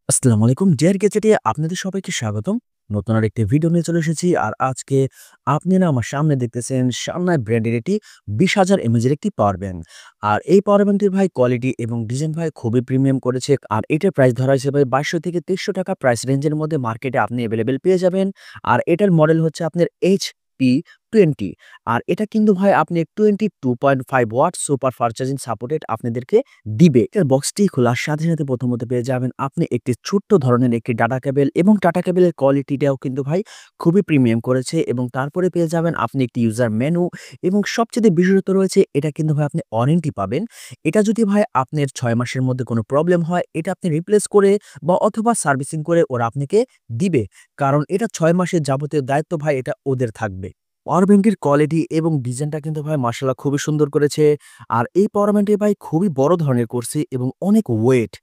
আসসালামু আলাইকুম। ডিয়ার গেজেটে আপনাদের সবাইকে স্বাগতম। নতুন আরেকটি ভিডিও নিয়ে চলে এসেছি। আর আজকে আপনারা আমার সামনে দেখতেছেন শাওনাই ব্র্যান্ডের একটি ২০,০০০ এমএএইচ এর একটি পাওয়ার ব্যাংক। আর এই পাওয়ার ব্যাংকটির ভাই কোয়ালিটি এবং ডিজাইন ভাই খুবই প্রিমিয়াম করেছে। আর এটার প্রাইস ধরা হয়েছে ভাই ৳২২০০ থেকে ৳২৩০০ প্রাইস রেঞ্জের মধ্যে মার্কেটে আপনি এভেইলেবল পেয়ে যাবেন। আর এটার মডেল হচ্ছে আপনার HP20। আর এটা কিন্তু ভাই আপনি 22.5 watt super fast charging supported আপনাদেরকে দিবে। এটার বক্সটি খোলার সাথে, সাথে প্রথমত পেয়ে যাবেন আপনি একটি ছোট্ট ধরনের একটি ডাটা কেবল এবং ডাটা কেবলের কোয়ালিটিটাও কিন্তু ভাই খুবই প্রিমিয়াম করেছে এবং তারপরে পেয়ে যাবেন আপনি একটি ইউজার মেনু এবং সবচেয়ে বিশেষত রয়েছে এটা কিন্তু ভাই আপনি ওয়ারেন্টি পাবেন। এটা যদি ভাই আপনার ৬ মাসের মধ্যে কোনো প্রবলেম হয় এটা আপনি রিপ্লেস করে বা অথবা সার্ভিসিং করে ওরা আপনাকে দিবে। কারণ এটা ৬ মাসের যাবতীয় দায়িত্ব ভাই এটা ওদের থাকবে। পাওয়ার ব্যাংকের কোয়ালিটি এবং ডিজাইনটা কিন্তু ভাই মাশাআল্লাহ খুবই সুন্দর করেছে। আর এই পাওয়ার ব্যাংকটি ভাই খুবই বড় ধরনের করছে এবং অনেক ওয়েট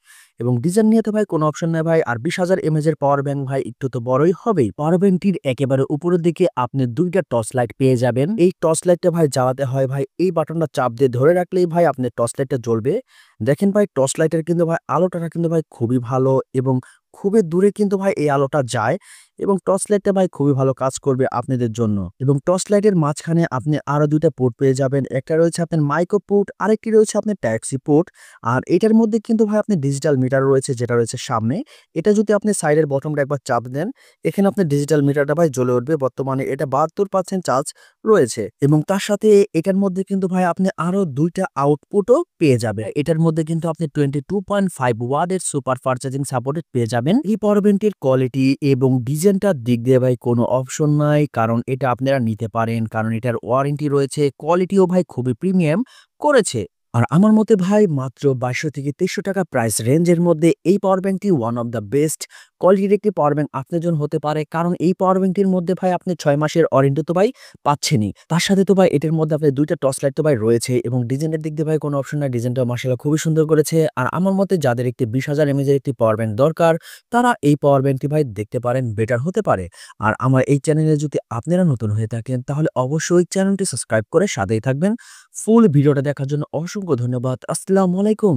এবং ডিজাইন নিয়ে তো ভাই কোনো অপশন নাই ভাই। আর ২০,০০০ এমএএইচ এর পাওয়ার ব্যাংক ভাই একটু তো বড়ই হবেই। পাওয়ার ব্যাংকটির একেবারে উপরের দিকে আপনি ২ টা টর্চ লাইট পেয়ে যাবেন। এই টর্চ লাইটটা ভাই জ্বালাতে হয় ভাই এই বাটনটা চাপ দিয়ে ধরে রাখলেই ভাই আপনার টর্চ লাইটটা জ্বলবে। দেখেন ভাই টর্চ লাইটের কিন্তু ভাই আলোটা কিন্তু ভাই খুবই ভালো এবং খুবই দূরে কিন্তু ভাই এই আলোটা যায় এবং টর্চ লাইটটা ভাই খুবই ভালো কাজ করবে আপনাদের জন্য। এবং টর্চ লাইটের মাঝখানে আপনি আরো ২ টা পোর্ট পেয়ে যাবেন। একটা রয়েছে আপনার মাইক্রো পোর্ট, আরেকটি রয়েছে আপনার টাইপ সি পোর্ট। আর এটার মধ্যে কিন্তু ভাই আপনার ডিজিটাল মিটার রয়েছে যেটা রয়েছে সামনে। এটা যদি আপনি সাইডের বটমটা একবার চাপ দেন, এখানে আপনার ডিজিটাল মিটারটা ভাই জ্বলে উঠবে। বর্তমানে এটা ৭২% চার্জ রয়েছে এবং তার সাথে এটার মধ্যে কিন্তু ভাই আপনি আরো ২ টা আউটপুটও পেয়ে যাবেন। এটার মধ্যে কিন্তু আপনি 22.5 ওয়াটের সুপার ফাস্ট চার্জিং সাপোর্টেড পেয়ে যাবেন। এই পাওয়ার ব্যাংকটির কোয়ালিটি এবং ডিজাইনটার দিক দিয়ে ভাই কোনো অপশন নাই। কারণ এটা আপনারা নিতে পারেন। কারণ এটার ওয়ারেন্টি রয়েছে। কোয়ালিটিও ভাই খুবই প্রিমিয়াম করেছে। আর আমার মতে ভাই মাত্র ৳২২০০ থেকে ৳২৩০০ প্রাইস রেঞ্জের মধ্যে এই পাওয়ার ব্যাংকটি ওয়ান অফ দ্য বেস্ট কোয়ালিটির একটি পাওয়ার ব্যাংক আপনার জন্য হতে পারে। কারণ এই পাওয়ার ব্যাংকটির মধ্যে ভাই আপনি ৬ মাসের ওয়ারেন্টি তো ভাই পাচ্ছেনই। তার সাথে তো ভাই এটার মধ্যে আপনার ২ টা টর্চ লাইট তো ভাই রয়েছে এবং ডিজাইনের দিক দিয়ে ভাই কোনো অপশন নাই। ডিজাইনটাও মাশাআল্লাহ খুবই সুন্দর করেছে। আর আমার মতে যাদের একটি ২০,০০০ এমএএইচ এর একটি পাওয়ার ব্যাংক দরকার, তারা এই পাওয়ার ব্যাংকটি ভাই দেখতে পারেন, বেটার হতে পারে। আর আমার এই চ্যানেলে যদি আপনারা নতুন হয়ে থাকেন তাহলে অবশ্যই চ্যানেলটি সাবস্ক্রাইব করে সাথেই থাকবেন। ফুল ভিডিওটা দেখার জন্য অসংখ্য ধন্যবাদ। আসসালামু আলাইকুম।